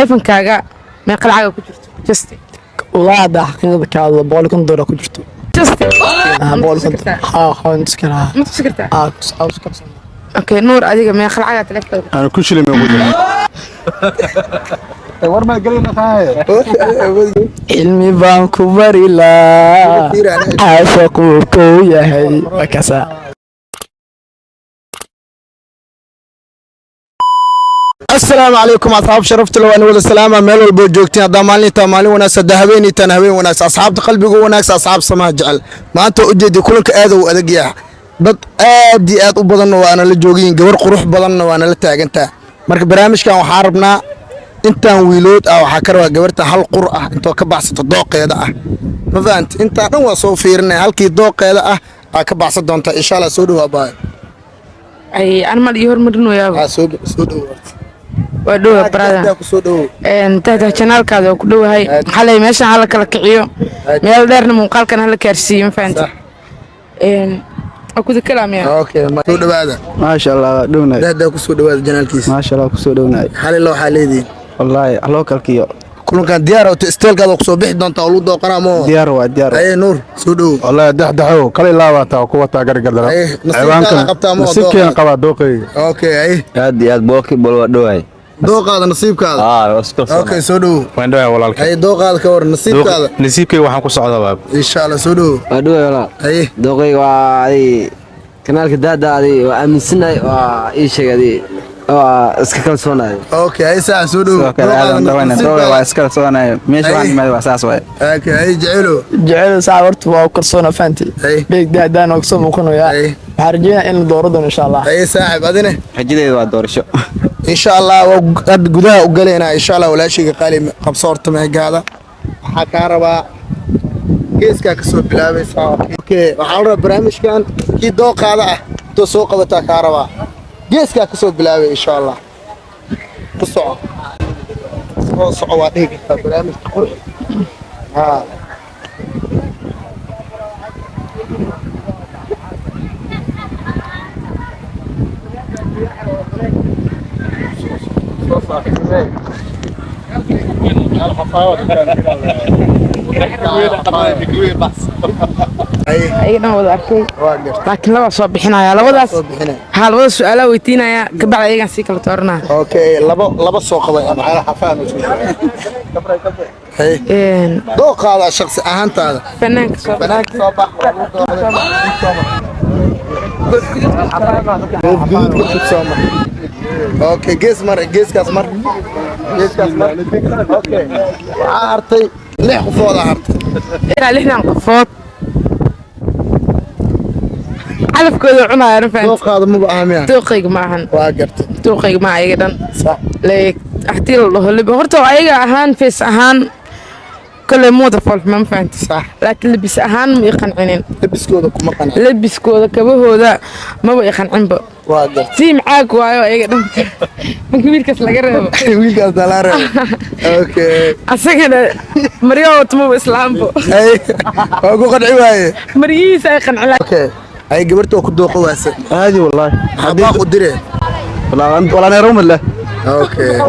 teleefankaaga meeqa lacag ku jirto just والله هذا حقيقة كذا بقولكم دورة كجرتو just بقولكم ها نسكرها ma tusi kartaa أسكر okay nuur adiga meeqa lacag teleefankaaga أنا كل شيء اللي موجود ورما قلنا خايف علمي بانكو بريلا عاشقو كويا هي وكسا السلام عليكم أصحاب شرفت لو أنا ولا سلامة ميل والبوجوكتين ضماني تمالي وناس دهبيني تنهبين وناس أصحاب قلبي وناس أصحاب سماع جعل ما أنت أجدي كلك آذو وأدقيا dad aad iyo aad u badan waana la joogin gabar qurux badan waana la taagantaa marka barnaamijkan waxaan rabnaa intaan wiilood ah waxa ka rabaa gabarta hal qur ah intoo ka baxsato dooqeeda ah ma fahanti inta dhan waa soo fiirinay halkii dooqeeda ah aa ka baxsan doonta insha Allah soo dhawaad baa ay aan mal iyo hormarino yaabo soo dhawaad waa dhawaad brother soo dhawaad inta channelkaada ku dhawahay xalay meeshan hala kala kiciyo meel dheerna muuqaalkan hala kaarsiyo ma fahanti أكو كلام يعني. أوكي ما سود بعده. ما شاء الله دونا. ده كسود بعده جنال كيس. ما شاء الله كسود دونا. حال الله حالي دي. والله الله كالكيو. كلهم كان ديار وتستيل كذا كسود بحد دون تولد دو قرامو. ديار ديار. أي نور سودو. والله دحو كل الله واتا وقوة تاجر قدر. أي نصيب كان قبا دوقي. أوكي أي. يا بوكي بلوا دوي. دوق هذا نصيب كذا. أوكي سودو. وين دوي ولا أي دوق هذا كور نصيب كذا. نصيب كي وحنا كسر باب. إن شاء الله سودو. دوي ولا. أي. دوقي وعي. كنالك دادا دي وأمن سنة وإيش هذي اسكال صناعي. أوكي أي ساعة سودو. أوكي دوي واسكال صناعي مش واحد ما يوساس واي. أوكي أي جعلوا ساعة ورتوا وكرسونا فانتي. أي. بيك دادا نقصهم وكانوا يا. أي. حرجينا إن دوردون إن شاء الله. أي ساعة بعدين. حجدي وادور شو. إن شاء الله وقد جدها وقلنا إن شاء الله ولا شيء قالي قبصورت معي هذا حكاربا كيسكا كسب بلابس أوكي وحاول برامج كان كي دوق هذا تسوق بتكاربا كيسكا كسب بلابس إن شاء الله قصوا صعواتك برامج تقول ها أي نوع ذاكي لكن لو صوب حنا لو ذا هل وذا سؤال ويتينا يا كبر أيها سيكل تورنا أوكي لبا سوق بقى على حفان هي دوق هذا شخص أهانت هذا فنانك صوب اوكي جيس كاسمر اوكي عارتي ليه قفوض عارتي إيه لحنا نقفوض علف كذا عنا عرفت دوق هذا مو بأهمية توقيق معهن واقرت توقيق مع أيضا صح ليك أحتي الله اللي بهرتو أيها أهان فيس أهان كل موضة فول ما فهمت صح لكن لبس أهان ما يقنعين لبس كودا كم قنع لبس كودا كبه هذا ما بيقنعين بق واقرت تي معاك وايو أيضا من كبير كسل قرب ويل كاس دلار اوكي أسكت مريو تمو إسلام بق اي اقول قنعي واي مريس يقنع اوكي هاي قبرتو كدوق واسع هذه والله حبيب قدره ولا أنا روم الله. اوكي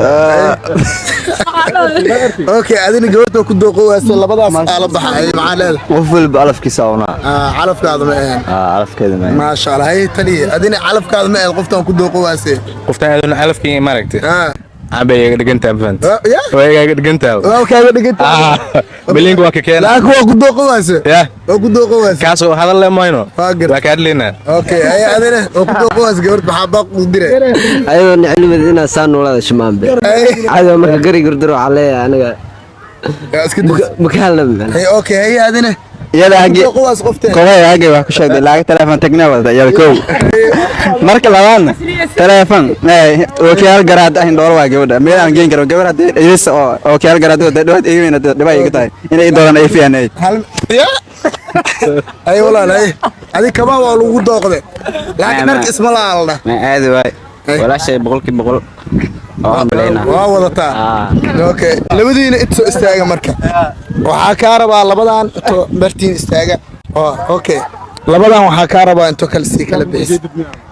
اوكي هذين قبرتو كدوق واسع لبضاس على بحر مع ليل وفل بألف كيساونا. علف كذا ما ألف كذا ما شاء الله هي تلي هذين علف كذا ما قفتهم كدوق واسع قفتها هذول علف كي مرقتي. عبي دقنتها بفنت. يا وهي دقنتها. اوكي دقنتها. بلينك وكيكينا. لا هو كدوق واسع. يا. هو كدوق واسع. كاسو هذا اللي ما ينو. فاقر. وكاد لنا. اوكي هي هذين هو كدوق واسع قبرت بحباق قدره. أيوة نعلم إننا سان ولا شمام بي. هذا ما قري قدروا عليه أنا. مكلم. هي اوكي هي هذين يلا هاجي كوي هاجي wax ku sheegay lacag telefoon tagna wada yar kow marka labaadna telefoon oo kiyal garaad ah indhoor waa gabadha meel aan geen karo gabadha idis oo kiyal garaad oo dhawaad eegayna dhibay iga tahay inay dooran ay fiicnay ya ay walaal ay adi kaba waa lagu dooqday laakiin marka isma laalna ما عادي واي ولا شيء بقول بلينا وضعتها اوكي لبدينا انتو استاغا marka waxa ka rabaa labadan martiin istaaga اوكي labadan waxa ka rabaa inta kala si kala bixis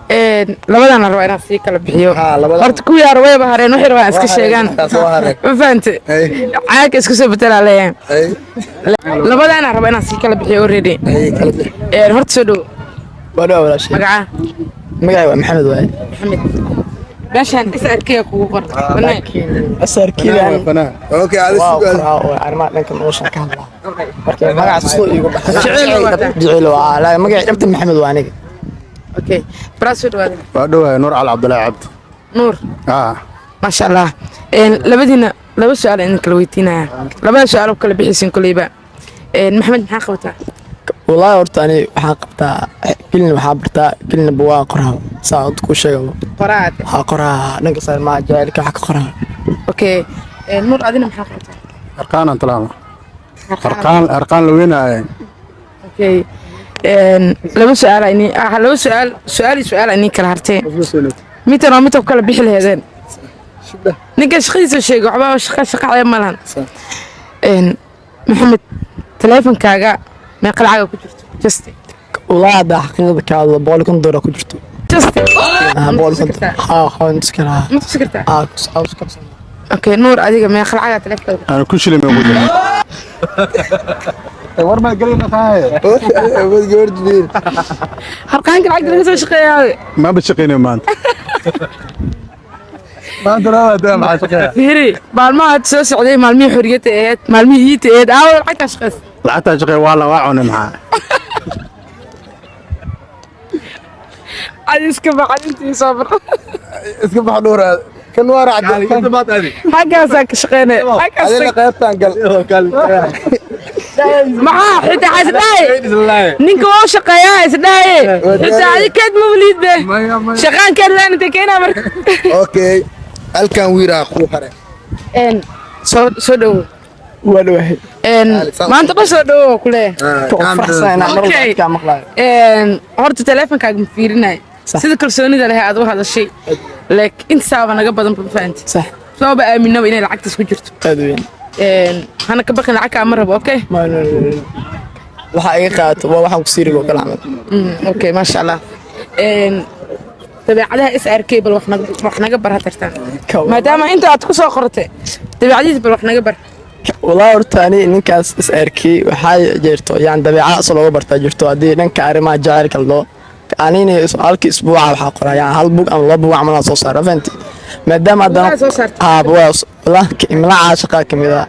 labadana raba inaan sii kala bixiyo labada horta kuwii hore wayba hareen waxay rabaan iska sheegaan ma fahante caaga isku soo bedelaa leeyahay labadana raba inaan sii kala bixiyo already horta soo dhow wadho walaashay magaca magacay waa maxamed waaye maxamed meeshaan SRK kugu qorta asarkiidan okay aad su'aal arrimaha dhanka nolosha ka hadlaa marka magaca soo iigu Jecel waa taa. jecel waa la magacay dhabta maxamed waa aniga okay brasud waa wadho Nuur Cali Cabdullaahi Cabdi nuur ما شاء الله لبدينا لبا سؤال إنك لويتينا لبا سؤال وكل بحسين كليبا محمد محا قبطا والله hortaani waxaan qabtaa kilin waxa bartaa kilin buwaa qoraa saad ku sheego قرات waxa qoraa dhanka salma jaalka waxa ka qoraa اوكي نور ادينا محا قبطا أرقان أنتلاما أرقان لوينا اوكي لبا سؤال اني لبا سؤال اني كلا هرتين متى نو متى كلا بخيل هذين نيجا شخيص شيء وحبا شقه عيب مالان محمد تليفون كاغا ما قلعه ku jirto just والله هذا حقيقة كذا بقول لكم دورة كجرتو just بقول لكم نسكرها ما تسكرتها أسكر اوكي نور اديك ما قلعه تليفون أنا كل شيء اللي موجود ور ما قلنا خايف بس قلت دين harqaanka lacag laga soo shaqeeyaa ما بتشقيني ما أنت ما أنت لا دام عاشقها fiiri maalmaha aad soo socday maalmihii xorriyadda ahayd maalmihii iita ahayd aawo lacag ka shaqeys لعتها شقي والله واعون معاه cadi iska baxay intii soo bar اسكب حضور كان ورا عدل كنت ما تدري xaggaasaa ka shaqeynay هذا قيبتان maxaa xitaa isdhahay ninka waa u shaqeeyaa isdhahay xitaa adi keed mawliid be shaqaankeed laan intay keenaa marka اوكي الكان ويرا اخو هره soo dhowo ودوه maanta dhan soo dhowo kuleeyahay فرحسنا أنا Okay. مرة كام مقلع horta taleefankaaga ma fiirinay sida kalsoonida leh aad u hadashay laakiin intaaba naga badan ba fahanti صح sababa aaminaba inay lacagtaas ku jirto أدوين hana ka baqin lacag ma rabo okay ما waxa ay qaato waa waxaan ku siirigo kala camal okay ma sha Allah tabiicadaha SRK bal wax naga bar hatartaan maadaama inta aad ku soo qortay tabiicadiisa bal wax naga bar والله hortaani ninkaas SRK waxa jirto yaan dabeecad asal looga bartaa jirto hadii dhanka arrimaha jacaylka loo anina halkii isbuuca waxa qorayaan hal bug ama laba bug camal soo saaro fanti maadaama hadana soo saartay. والله imlaa shaqa kamida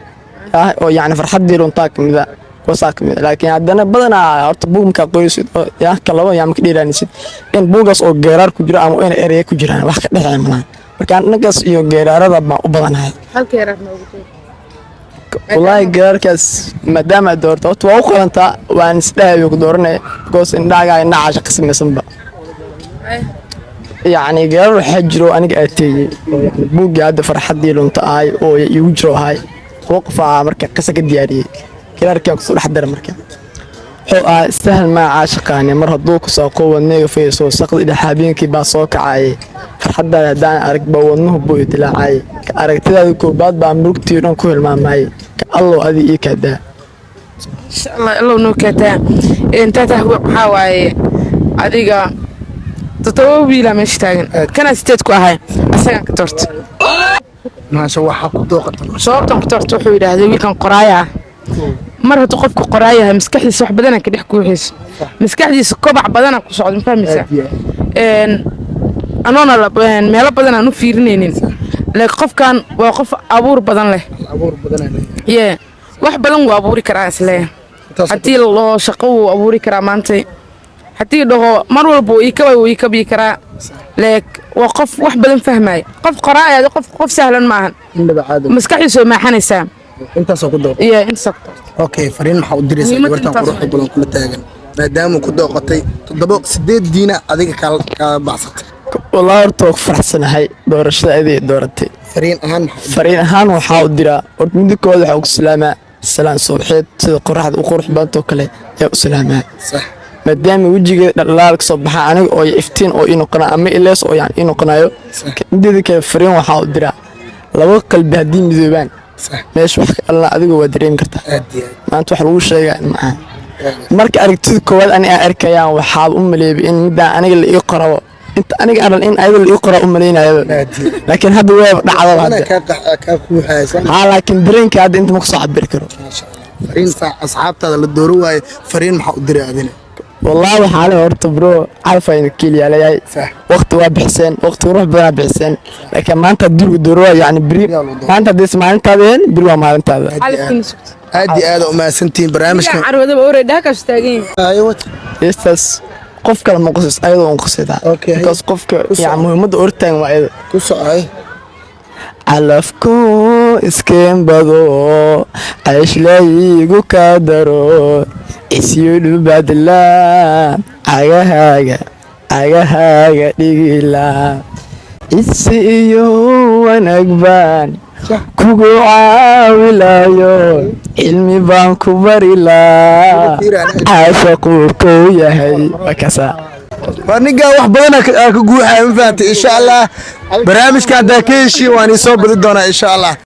oo yaani farxadii runtaa kamida kuwaas kamida laakiin hadana badana horta bugumka qoysid oo yaa kalaba yaa markii dheeraanisid in bugas oo geerar ku jira ama in erey ku jiraan wax ka dhaxay malaha marka ninkaas iyo geerarada ma u badanahay halkee raad noogu tag والله geerarkaas maadaama doorto waa u qalanta waan isdhaayo ku dooranay goos indhaga indhaca shaqo samaysanba يعني geerar waxa jiro aniga aatay buugga hadda farxadii lunta ay oo igu jiro hay waqfa marka qisa ka diyaariyay geerarka ku soo dhaxdar marka oo sahal ma caashaqani mar haduu ku soo qowadnay feeso saqdi dhaxaabeenkii baa soo kacay farxadda hadaan arag ba wadnuhu buu dilaacay ka aragtidaada koobaad baa murugtii dhan ku hilmaamay ka allo adi ii kada insha Allah allow noo kaataa inta taa waxa waaye adiga tatawo wiila meesha taagan kana sideed ku ahay asagan ka torto ما شاء الله حق دوقة sababtan ku torto wuxuu yiraahday wiilkan qoraaya mar hadduu qofku qoraayahay maskaxdiisa wax badan ka dhex kuuxiisa maskaxdiisa kobac badan ku socdo ma fahmaysaa anoona meelo badan aan u fiirinaynin laakiin qofkan waa qof abuur badan leh عبور بدنا yee wax badan wuu abuuri karaa isleeyahay haddii loo shaqo wuu abuuri karaa maanta haddii dhaho mar walba wuu ii kabii karaa waa qof wax badan fahmaya qof qoraaya qof sahlan maahan إنه بعد maskaxdiisa way maaxanaysaa أنت سوق دوقة iyo inta sabto اوكي فرين maxaa u diraysaa Muhiimad gabartan intaas quruxda badan kula taagan maadaama ku dooqatay 7 diina adiga ka baxsatay والله horta ku faraxsanahay doorashada ay dooratay فرين ahaan fariin ahaan waxa uu diraa horta mid kooda waxa uu salaamaa salaan subaxeed sida qorraxda u qurux badan oo kale ee u salaamaa صح maadaama wajiga dhalaal ka soo baxa aniga oo iftiin oo inuu qana ama ilees oo yani inuu qanayo midda kale fariin waxa uu diraa laba qalbi hadii midoobaan صح meesh wax alla adiga waa dareemi kartaa aad maanta wax lagu sheegaa ma marka aragtida koowaad ani aan arkayaan waxa u maleeyay in midda aniga la ii qorabo inta aniga aran in ayada la ii qora u malaynayo laakiin hadda way dhacdo hadda ka kuuxaysan haa laakiin dareenka hadda inta ma ku soo cabir karo fariin asxaabtaada la dooro waaye fariin maxaa u diray adina والله حالي هورت برو عارفة إنك كيلي علي وقت وابحسن وقت وروح بنا بحسن لكن ما أنت تدور دروة يعني بري ما أنت ديس ما أنت ذين برو ما أنت هذا هادي هذا وما سنتين برامج كان عروضة بوري ده كشتاقين أيوة يستس قفك المقصص أيضا مقصدها أوكي بس قفك يعني مهمة أورتين وأيضا كوسو أي calafku iskeen bado ayshlaygu ka daro isyudhu badla agahaaga dhigila isi iyo wanaag baan kugu caawilayo cilmi baan ku barilaa caashaquu kuu yahay wakasa ورنيجا واحد بدنا كجوحة إن فهمت إن شاء الله برامج كان داكيشي وأنا صوب بدنا إن شاء الله.